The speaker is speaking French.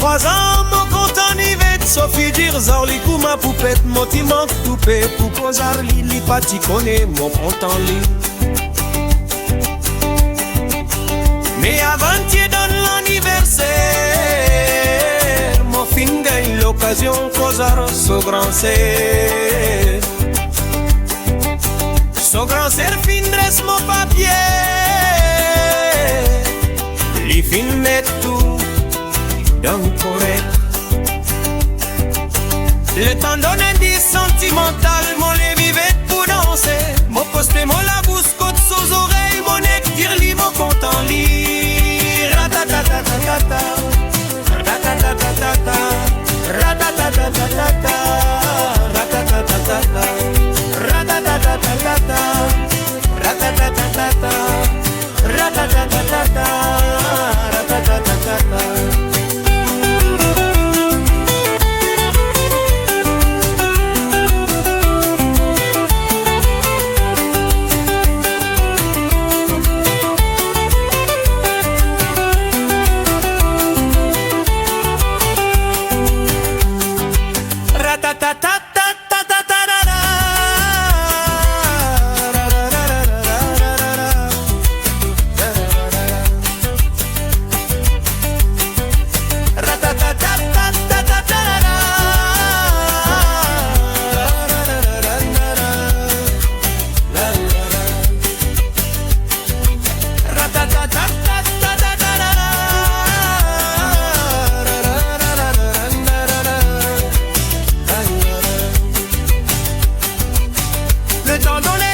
3 ans, mon content nivette, Sophie dire Zorli ma poupette, mon manque toupé, pour posar li pati connaît mon content li. Mais avant tu donne l'anniversaire, mon fin gagne l'occasion, posar so grand ser. So grand ser fin dresse mon papier, li fin met tout dans correct. Le temps donne un indice sentimental, mon les vivait pour danser. Mon posté, mon la bouche, côte sous oreilles, mon nec, tire li, mon content li. Ratatatatata, ratatatatata, ratatatatata, ratatatatata, ratatatatata, ratatatatata, ratatatatata, ratatatatata. Le temps donné